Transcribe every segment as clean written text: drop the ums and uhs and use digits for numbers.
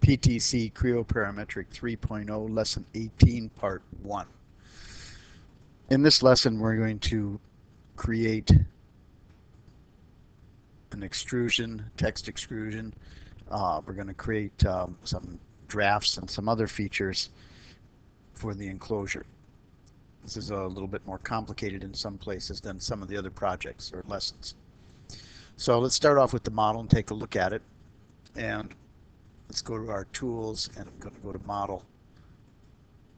PTC Creo Parametric 3.0 Lesson 18 Part 1. In this lesson we're going to create an extrusion, text extrusion. We're going to create some drafts and some other features for the enclosure. This is a little bit more complicated in some places than some of the other projects or lessons. So let's start off with the model and take a look at it. And let's go to our tools, and I'm going to go to model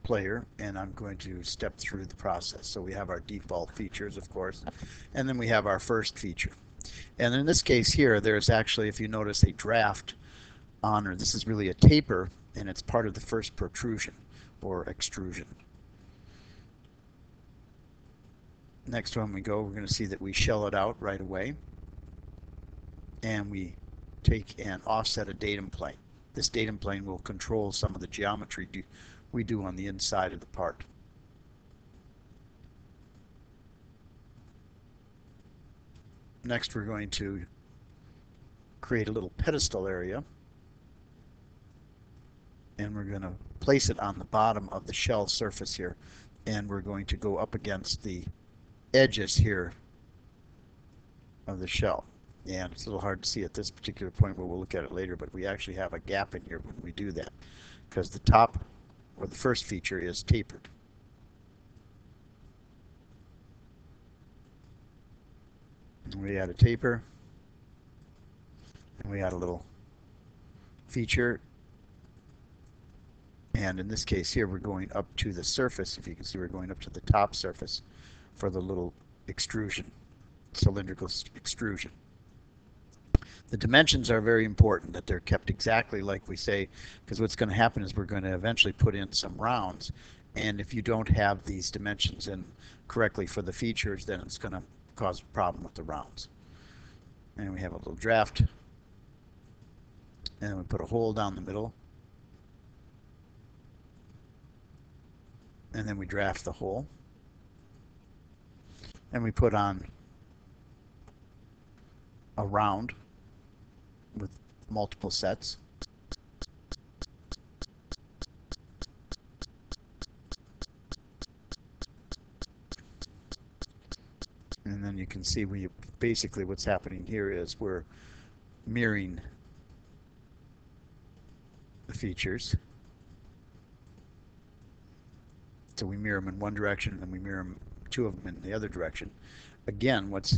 player, and I'm going to step through the process. So we have our default features, of course, and then we have our first feature. And in this case here, there's actually, if you notice, a draft on, or this is really a taper, and it's part of the first protrusion or extrusion. Next one we go, we're going to see that we shell it out right away, and we take and offset a datum plane. This datum plane will control some of the geometry we do on the inside of the part. Next we're going to create a little pedestal area, and we're going to place it on the bottom of the shell surface here, and we're going to go up against the edges here of the shell. And it's a little hard to see at this particular point, but we'll look at it later, but we actually have a gap in here when we do that because the top, or the first feature, is tapered. And we add a taper, and we add a little feature, and in this case here we're going up to the surface. If you can see, we're going up to the top surface for the little extrusion, cylindrical extrusion. The dimensions are very important, that they're kept exactly like we say, because what's going to happen is we're going to eventually put in some rounds, and if you don't have these dimensions in correctly for the features, then it's going to cause a problem with the rounds. And we have a little draft, and we put a hole down the middle, and then we draft the hole, and we put on a round with multiple sets. And then you can see basically what's happening here is we're mirroring the features. So we mirror them in one direction, and then we mirror them, two of them in the other direction. Again, what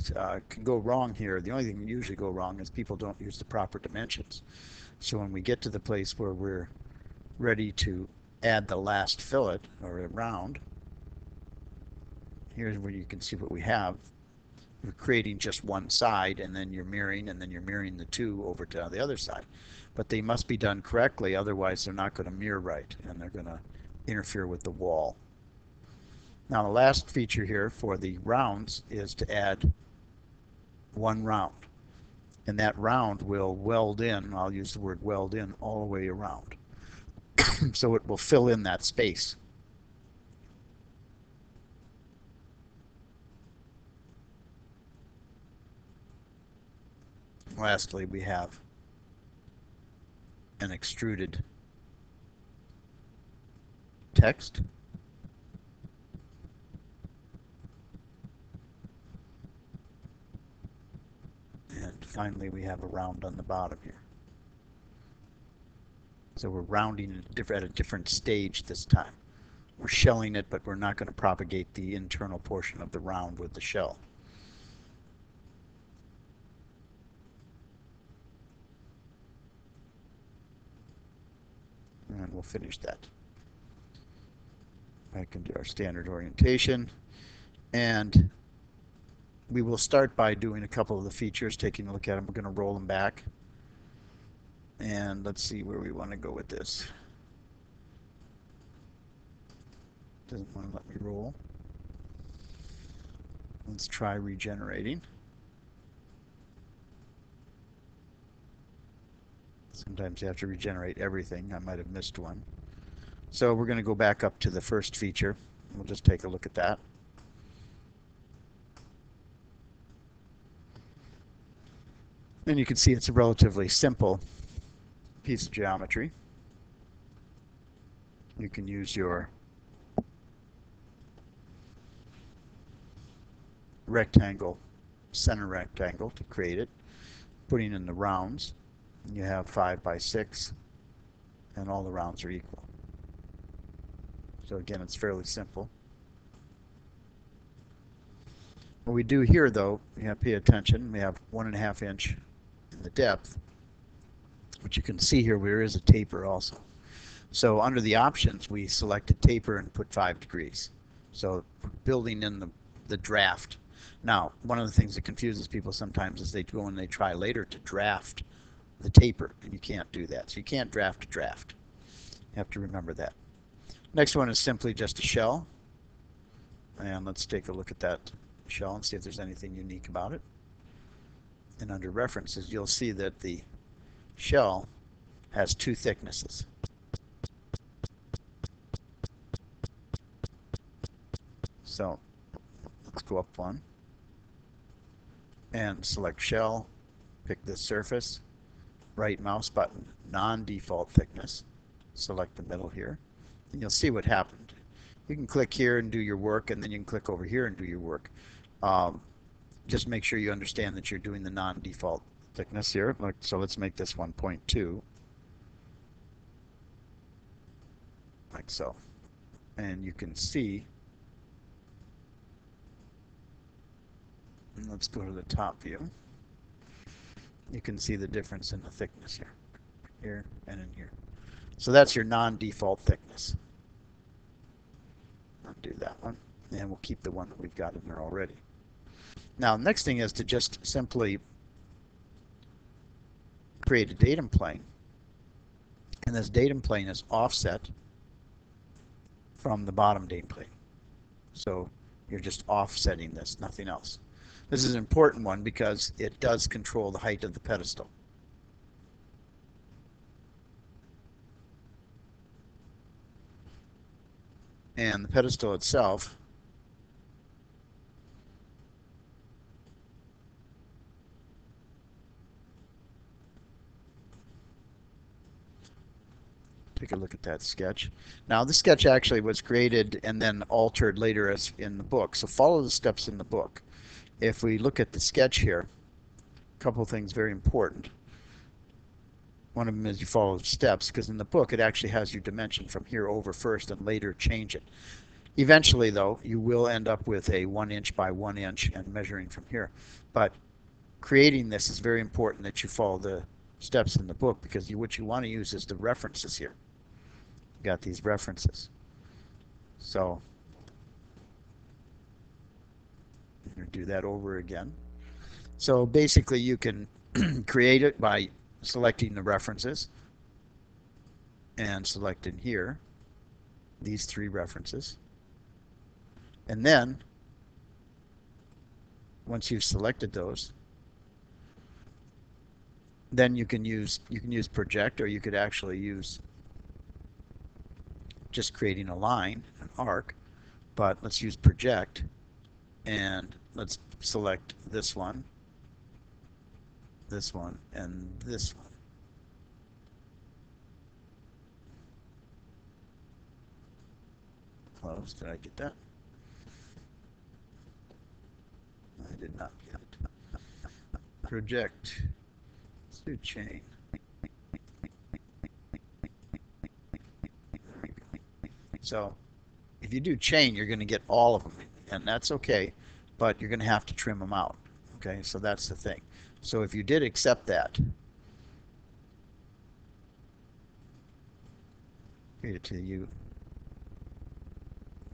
can go wrong here, the only thing that usually go wrong is people don't use the proper dimensions. So when we get to the place where we're ready to add the last fillet or a round, here's where you can see what we have. You're creating just one side, and then you're mirroring, the two over to the other side. But they must be done correctly, otherwise they're not going to mirror right, and they're going to interfere with the wall. Now the last feature here for the rounds is to add one round, and that round will weld in, I'll use the word weld in, all the way around. So it will fill in that space. Lastly, we have an extruded text. And finally, we have a round on the bottom here. So we're rounding at a different stage this time. We're shelling it, but we're not going to propagate the internal portion of the round with the shell. And we'll finish that. I can do our standard orientation, and we will start by doing a couple of the features, taking a look at them. We're going to roll them back, and let's see where we want to go with this. Doesn't want to let me roll. Let's try regenerating. Sometimes you have to regenerate everything. I might have missed one. So we're going to go back up to the first feature. We'll just take a look at that. And you can see it's a relatively simple piece of geometry. You can use your rectangle, center rectangle to create it, putting in the rounds. You have 5 by 6 and all the rounds are equal. So again, it's fairly simple. What we do here, though, you have to pay attention. We have 1.5 inch in the depth, but you can see here there is a taper also. So under the options, we select a taper and put 5 degrees. So building in the draft. Now, one of the things that confuses people sometimes is they go and they try later to draft the taper, and you can't do that. So you can't draft a draft. You have to remember that. Next one is simply just a shell. And let's take a look at that shell and see if there's anything unique about it. And under references, you'll see that the shell has 2 thicknesses. So let's go up one and select shell, pick this surface, right mouse button, non-default thickness, select the middle here, and you'll see what happened. You can click here and do your work, and then you can click over here and do your work. Just make sure you understand that you're doing the non-default thickness here. So let's make this 1.2, like so. And you can see, and let's go to the top view. You can see the difference in the thickness here and in here. So that's your non-default thickness. Undo that one, and we'll keep the one that we've got in there already. Now, the next thing is to just simply create a datum plane, and this datum plane is offset from the bottom datum plane. So you're just offsetting this, nothing else. This is an important one because it does control the height of the pedestal. And the pedestal itself take a look at that sketch. Now this sketch actually was created and then altered later as in the book, so follow the steps in the book. If we look at the sketch here, a couple of things very important. One of them is you follow the steps, because in the book it actually has your dimension from here over first and later change it. Eventually, though, you will end up with a 1 inch by 1 inch and measuring from here. But creating this is very important that you follow the steps in the book, because what you want to use is the references here. You got these references. So I'm going to do that over again. So basically you can create it by selecting the references and selecting here these 3 references. And then once you've selected those, then you can use project, or you could actually use just creating a line, an arc, but let's use project, and let's select this one, and this one. Close. Did I get that? I did not get it. Project. Let's do chain. So if you do chain, you're going to get all of them, and that's okay, but you're going to have to trim them out. Okay, so that's the thing. So if you did accept that, create it to you,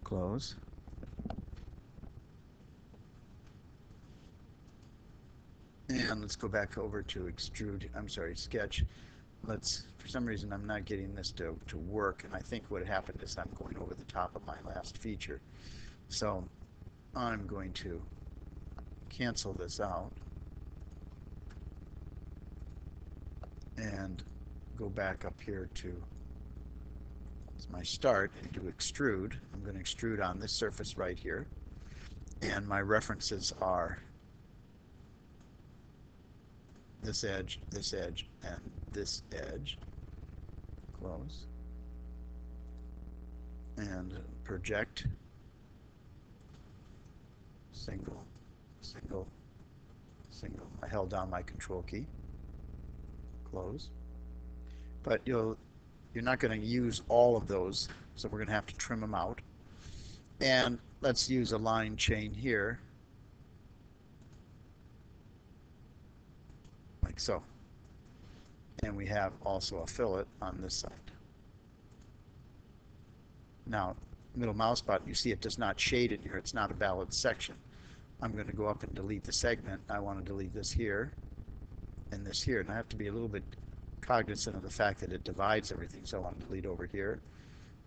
close. And let's go back over to sketch. For some reason I'm not getting this to work, and I think what happened is I'm going over the top of my last feature. So I'm going to cancel this out and go back up here to my start and do extrude. I'm going to extrude on this surface right here, and my references are this edge, and this edge. Close. and project, single, single, single. I held down my control key, close. But you're not going to use all of those, so we're going to have to trim them out. And let's use a line chain here, like so. And we have also a fillet on this side. Now, middle mouse button, you see it does not shade in here. It's not a valid section. I'm going to go up and delete the segment. I want to delete this here and this here. And I have to be a little bit cognizant of the fact that it divides everything. So I want to delete over here,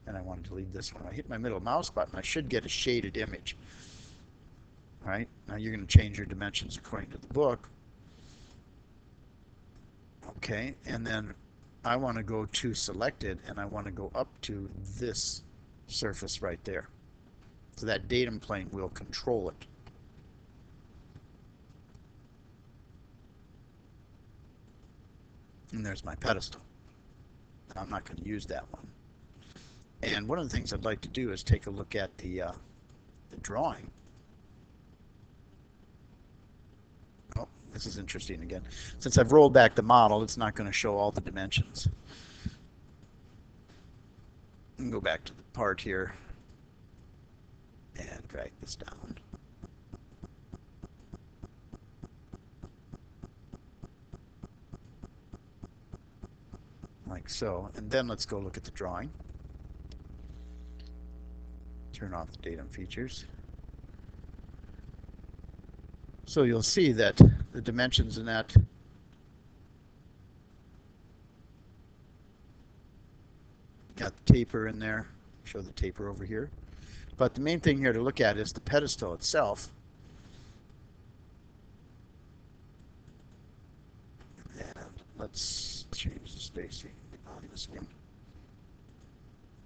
and I want to delete this one. I hit my middle mouse button. I should get a shaded image. All right, now you're going to change your dimensions according to the book. Okay, and then I want to go to selected, and I want to go up to this surface right there. So that datum plane will control it. And there's my pedestal. I'm not going to use that one. And one of the things I'd like to do is take a look at the drawing. Oh, this is interesting again. Since I've rolled back the model, it's not going to show all the dimensions. Go back to the part here and drag this down. Like so. And then let's go look at the drawing. Turn off the datum features. So you'll see that the dimensions in that got the taper in there. Show the taper over here. But the main thing here to look at is the pedestal itself. And let's change the spacing on this one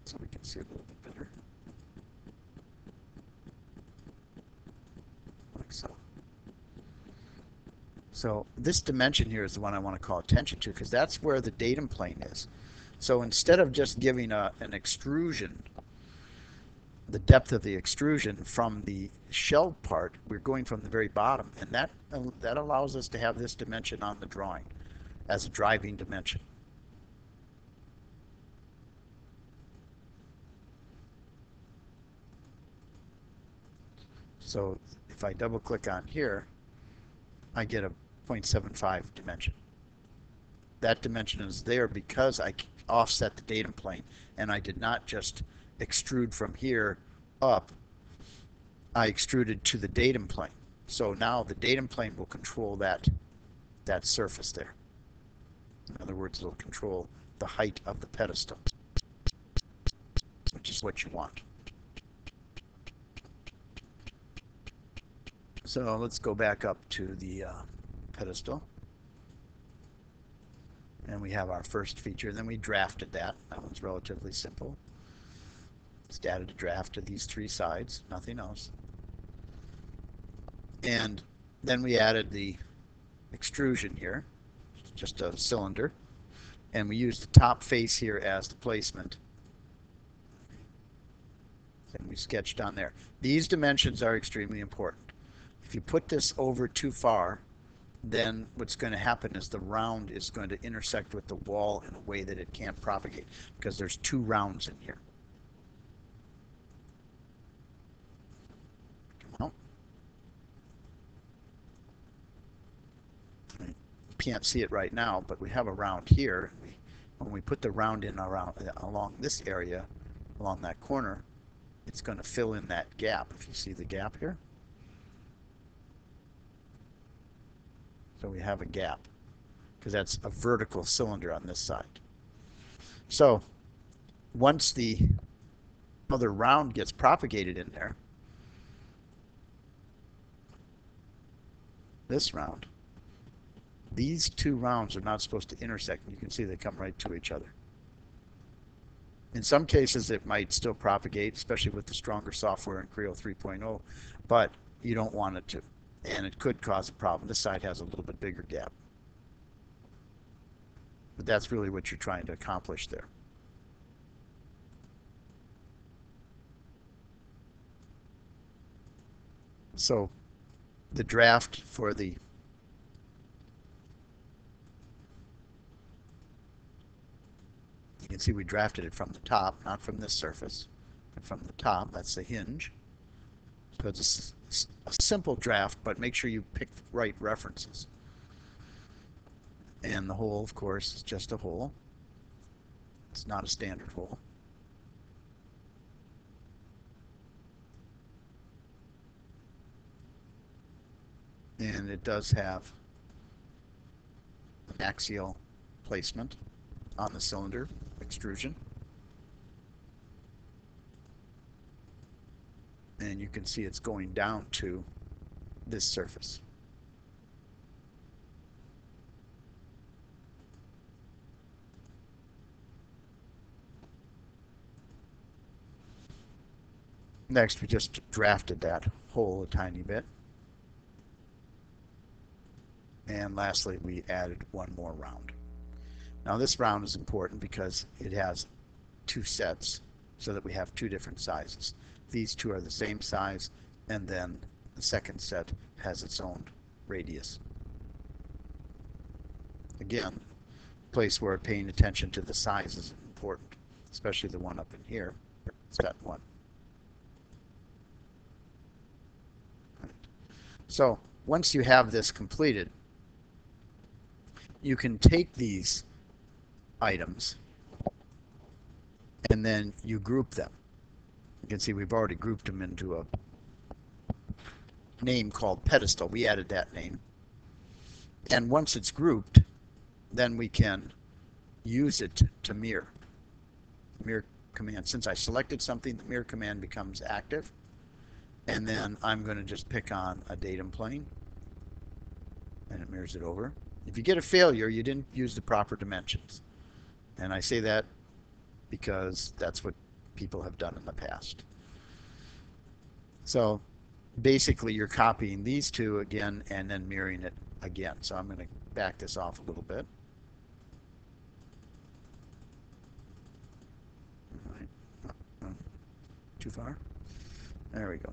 so we can see a little bit better. Like so. So this dimension here is the one I want to call attention to, because that's where the datum plane is. So instead of just giving an extrusion, the depth of the extrusion from the shell part, we're going from the very bottom, and that allows us to have this dimension on the drawing as a driving dimension. So if I double click on here, I get a 0.75 dimension. That dimension is there because I offset the datum plane, and I did not just extrude from here up. I extruded to the datum plane. So now the datum plane will control that surface there. In other words, it'll control the height of the pedestal, which is what you want. So let's go back up to the pedestal. And we have our first feature. Then we drafted that. That one's relatively simple. Just added a draft to these three sides, nothing else. And then we added the extrusion here, just a cylinder. And we used the top face here as the placement. And we sketched on there. These dimensions are extremely important. If you put this over too far, then what's going to happen is the round is going to intersect with the wall in a way that it can't propagate, because there's two rounds in here. Well, you can't see it right now, but we have a round here. When we put the round in along this area, along that corner, it's going to fill in that gap. If you see the gap here. So we have a gap, because that's a vertical cylinder on this side. So once the other round gets propagated in there, this round, these two rounds are not supposed to intersect. You can see they come right to each other. In some cases it might still propagate, especially with the stronger software in Creo 3.0, but you don't want it to. And it could cause a problem. This side has a little bit bigger gap. But that's really what you're trying to accomplish there. So the draft for the you can see we drafted it from the top, not from this surface, but from the top. That's the hinge. So it's a simple draft, but make sure you pick the right references. And the hole, of course, is just a hole. It's not a standard hole. And it does have an axial placement on the cylinder extrusion. And you can see it's going down to this surface. Next, we just drafted that hole a tiny bit. And lastly, we added one more round. Now this round is important because it has two sets so that we have two different sizes. These two are the same size, and then the second set has its own radius. Again, place where paying attention to the size is important, especially the one up in here, set 1. So once you have this completed, you can take these items and then you group them. You can see we've already grouped them into a name called Pedestal. We added that name. And once it's grouped, then we can use it to mirror. Mirror command. Since I selected something, the mirror command becomes active. And then I'm going to just pick on a datum plane. And it mirrors it over. If you get a failure, you didn't use the proper dimensions. And I say that because that's what people have done in the past. So basically you're copying these two again and then mirroring it again. So I'm going to back this off a little bit. Too far? There we go.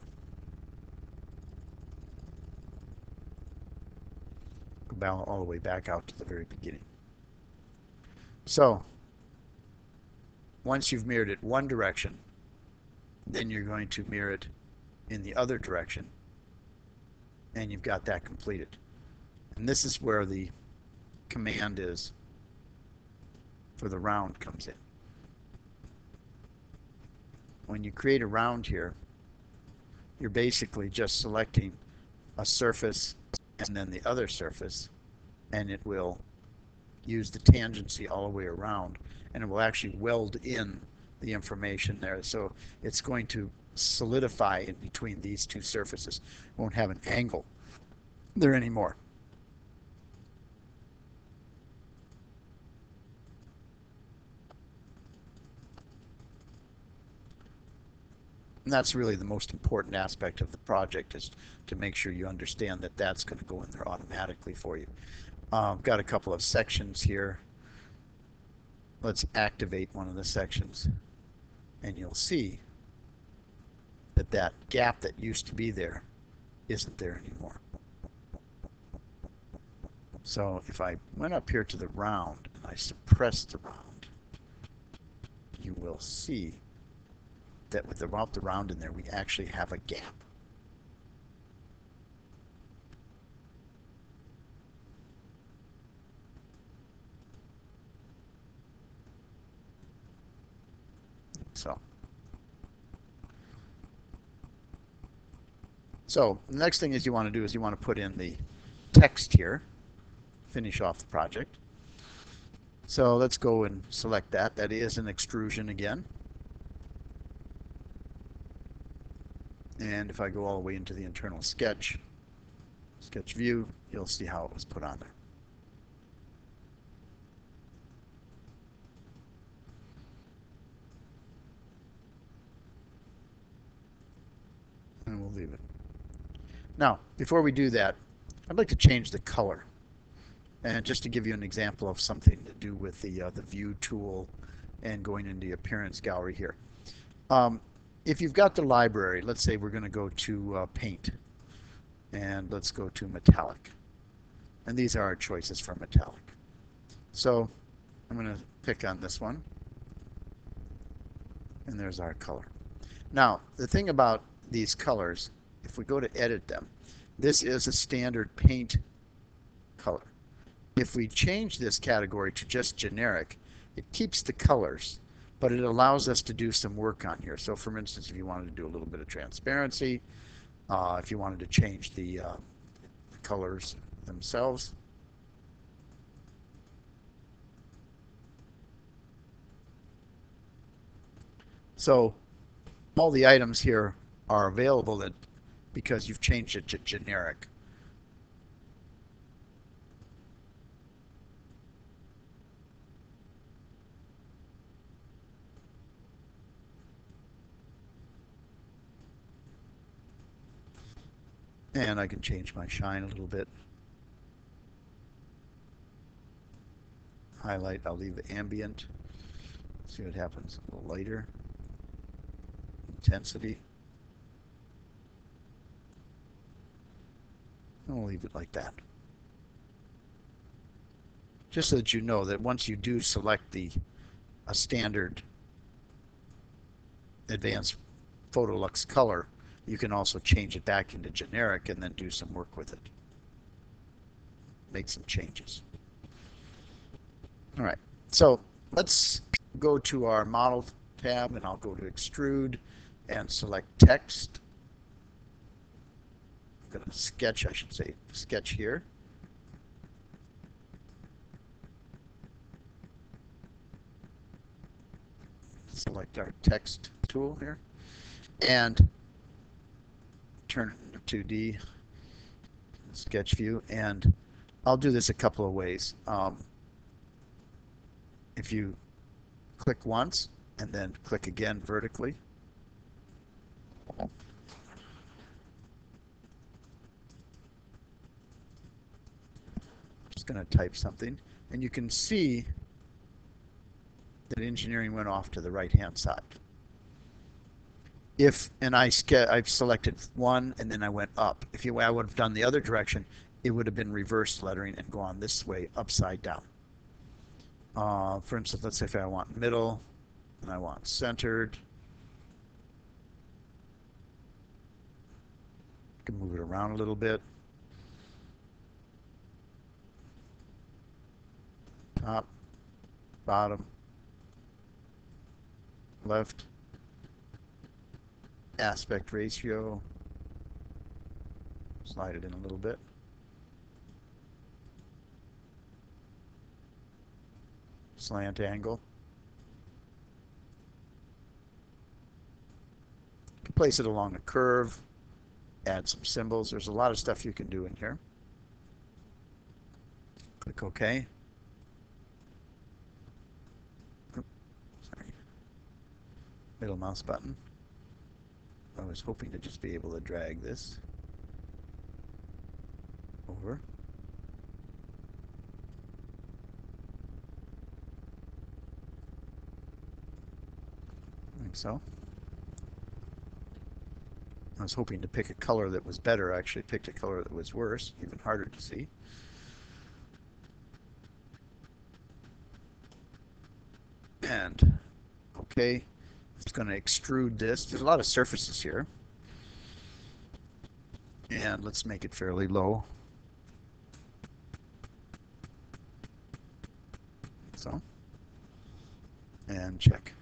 Go all the way back out to the very beginning. So once you've mirrored it one direction, then you're going to mirror it in the other direction, and you've got that completed. And this is where the command is for the round comes in. When you create a round here, you're basically just selecting a surface and then the other surface, and it will use the tangency all the way around, and it will actually weld in the information there. So it's going to solidify in between these two surfaces. It won't have an angle there anymore. And that's really the most important aspect of the project, is to make sure you understand that that's going to go in there automatically for you. I've got a couple of sections here. Let's activate one of the sections, and you'll see that that gap that used to be there isn't there anymore. So if I went up here to the round and I suppress the round, you will see that without the round in there, we actually have a gap. So the next thing is you want to do is you want to put in the text here, finish off the project. So let's go and select that. That is an extrusion again. And if I go all the way into the internal sketch view, you'll see how it was put on there. And we'll leave it. Now, before we do that, I'd like to change the color. And just to give you an example of something to do with the view tool and going into the appearance gallery here. If you've got the library, let's say we're going to go to paint. And let's go to metallic. And these are our choices for metallic. So I'm going to pick on this one. And there's our color. Now, the thing about these colors, if we go to edit them, this is a standard paint color. If we change this category to just generic, it keeps the colors, but it allows us to do some work on here. So for instance, if you wanted to do a little bit of transparency, if you wanted to change the colors themselves, so all the items here are available that because you've changed it to generic. And I can change my shine a little bit. Highlight, I'll leave the ambient. See what happens. A little lighter. Intensity. And we'll leave it like that. Just so that you know that once you do select a standard advanced Photolux color, you can also change it back into generic and then do some work with it. Make some changes. All right, so let's go to our model tab, and I'll go to extrude and select text. I'm going to sketch, I should say, sketch here. Select our text tool here and turn it into 2D sketch view, and I'll do this a couple of ways. If you click once and then click again vertically, just going to type something, and you can see that engineering went off to the right hand side. I've selected one and then I went up. If I would have done the other direction, it would have been reverse lettering and gone this way upside down. For instance, let's say if I want middle and I want centered, I can move it around a little bit. Top, bottom, left, aspect ratio, slide it in a little bit. Slant angle. You can place it along a curve, add some symbols. There's a lot of stuff you can do in here. Click OK. Sorry. Middle mouse button. I was hoping to just be able to drag this over. Like so. I was hoping to pick a color that was better. I actually picked a color that was worse, even harder to see. And okay, it's going to extrude this. There's a lot of surfaces here. And let's make it fairly low. So, and check.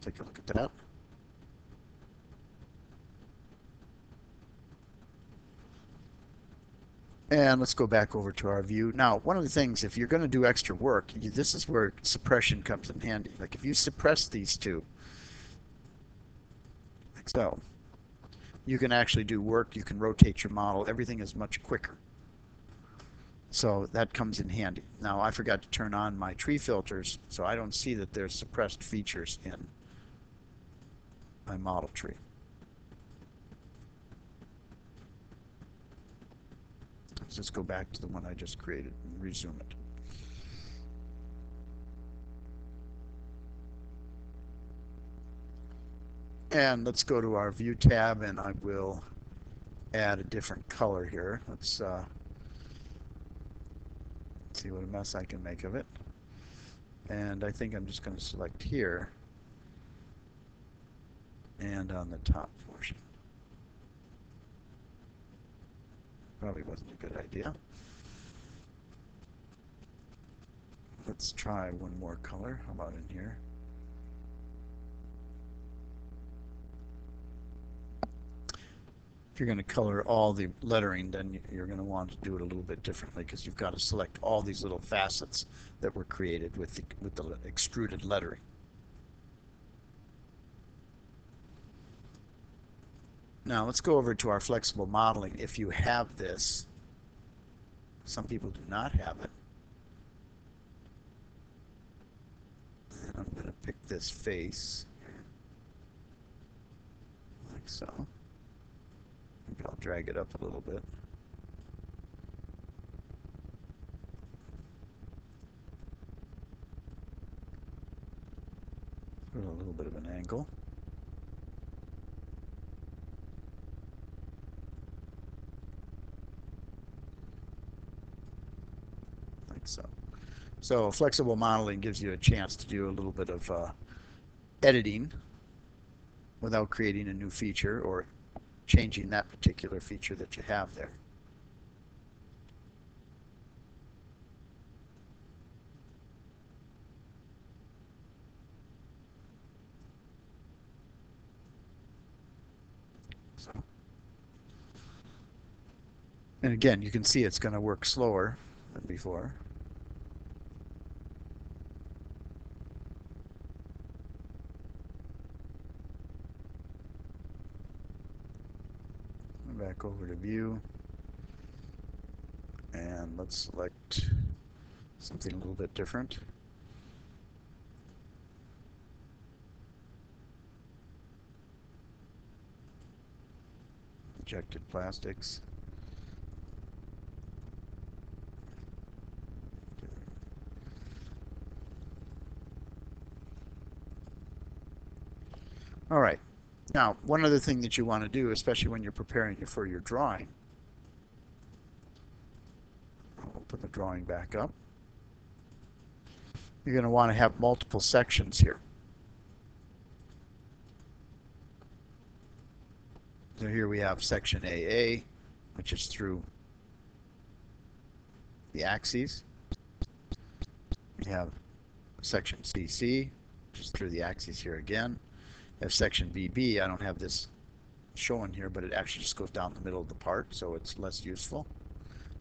Take a look at that. And let's go back over to our view. Now, one of the things, if you're going to do extra work, this is where suppression comes in handy. Like if you suppress these two, like so, you can actually do work, you can rotate your model, everything is much quicker. So that comes in handy. Now, I forgot to turn on my tree filters, so I don't see that there's suppressed features in my model tree. Let's just go back to the one I just created and resume it. And let's go to our View tab, and I will add a different color here. Let's see what a mess I can make of it. And I think I'm just going to select here and on the top portion. Probably wasn't a good idea. Let's try one more color. How about in here? If you're going to color all the lettering, then you're going to want to do it a little bit differently, because you've got to select all these little facets that were created with the extruded lettering. Now let's go over to our flexible modeling. If you have this, some people do not have it. And I'm going to pick this face, like so. Maybe I'll drag it up a little bit. Put a little bit of an angle. Like so. So flexible modeling gives you a chance to do a little bit of editing without creating a new feature or changing that particular feature that you have there. So, and again, you can see it's going to work slower than before. Back over to View, and let's select something a little bit different. Injected plastics. All right. Now, one other thing that you want to do, especially when you're preparing for your drawing, I'll put the drawing back up. You're going to want to have multiple sections here. So here we have section AA, which is through the axes. We have section CC, which is through the axes here again. We have section BB. I don't have this showing here, but it actually just goes down the middle of the part, so it's less useful.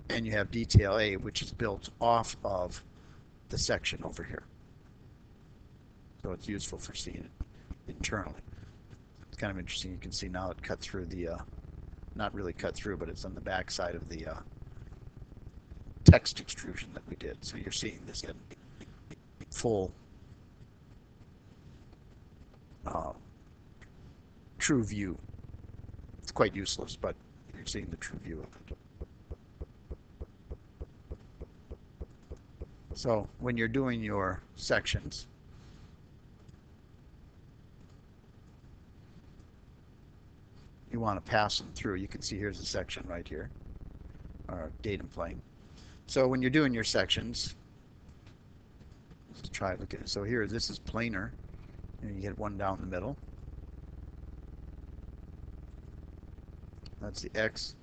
And you have detail A, which is built off of the section over here. So it's useful for seeing it internally. It's kind of interesting. You can see now it cut through the, not really cut through, but it's on the back side of the text extrusion that we did. So you're seeing this in full true view. It's quite useless, but you're seeing the true view of it. So when you're doing your sections, you want to pass them through. You can see here's a section right here, our datum plane. So when you're doing your sections, let's try to look at it. So here, this is planar, and you get one down the middle. That's the X,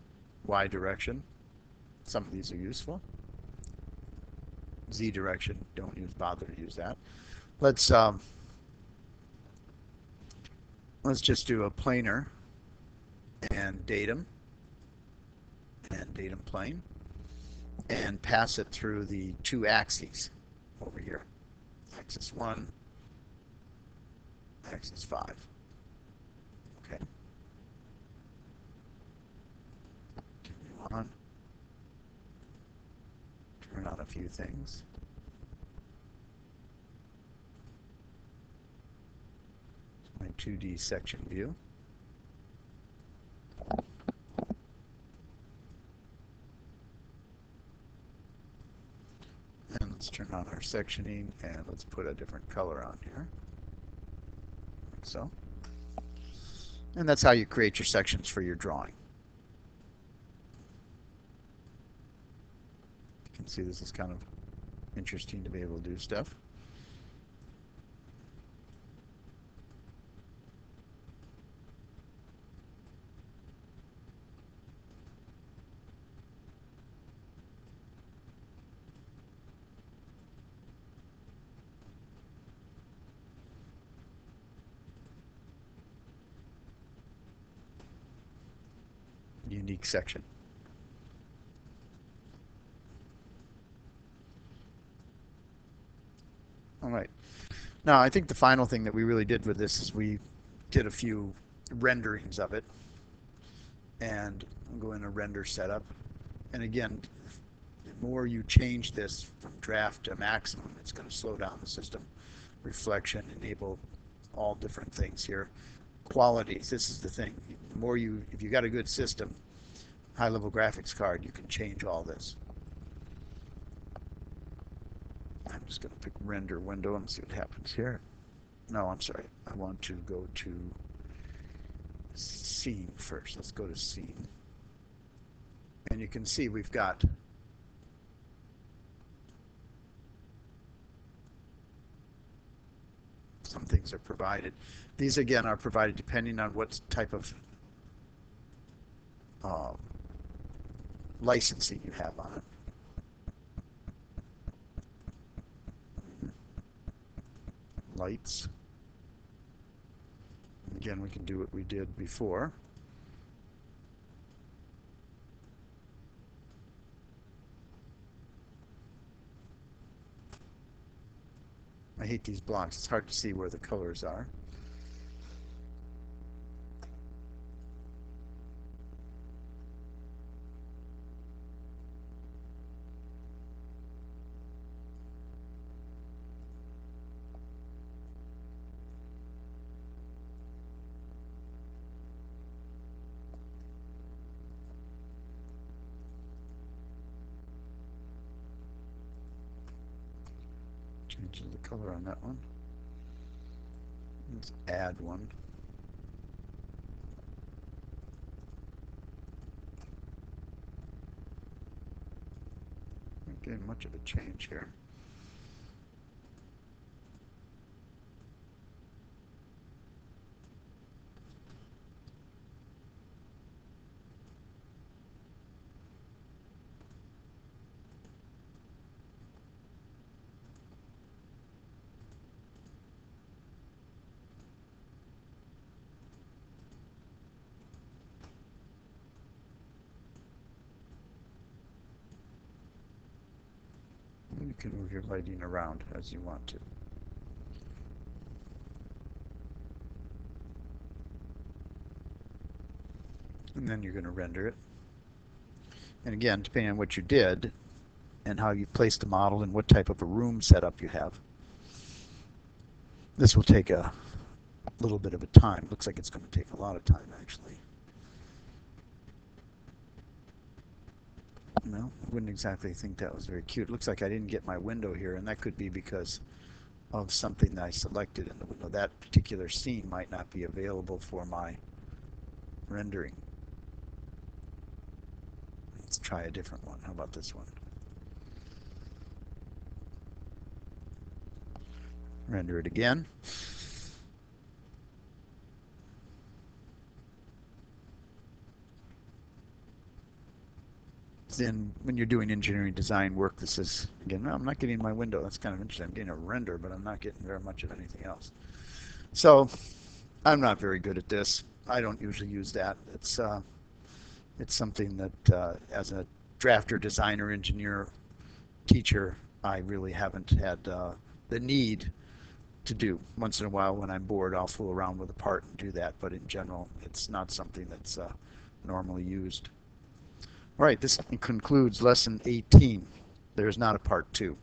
Y direction. Some of these are useful. Z direction, don't bother to use that. Let's just do a planar and datum plane and pass it through the two axes over here. Axis 1, axis 5. Okay. Continue on. Turn on a few things. My 2D section view. And let's turn on our sectioning, and let's put a different color on here, like so. And that's how you create your sections for your drawing. You can see this is kind of interesting to be able to do stuff. Unique section. All right. Now, I think the final thing that we really did with this is we did a few renderings of it. And I'll go into render setup. And again, the more you change this from draft to maximum, it's going to slow down the system. Reflection, enable all different things here. Qualities, this is the thing. The more if you got a good system, high-level graphics card, you can change all this. I'm just going to pick render window and see what happens here. No, I'm sorry. I want to go to scene first. Let's go to scene. And you can see we've got some things are provided. These again are provided depending on what type of licensing you have on it. Lights. Again, we can do what we did before. I hate these blocks. It's hard to see where the colors are. Change the color on that one. Let's add one. Not getting much of a change here. You can move your lighting around as you want to. And then you're going to render it. And again, depending on what you did and how you placed the model and what type of a room setup you have, this will take a little bit of a time. Looks like it's going to take a lot of time, actually. No, I wouldn't exactly think that was very cute. It looks like I didn't get my window here, and that could be because of something that I selected in the window. That particular scene might not be available for my rendering. Let's try a different one. How about this one? Render it again. Then when you're doing engineering design work, this is, again, no, I'm not getting my window. That's kind of interesting. I'm getting a render, but I'm not getting very much of anything else. So I'm not very good at this. I don't usually use that. It's something that as a drafter, designer, engineer, teacher, I really haven't had the need to do. Once in a while when I'm bored, I'll fool around with a part and do that, but in general, it's not something that's normally used. All right, this concludes lesson 18. There is not a part 2.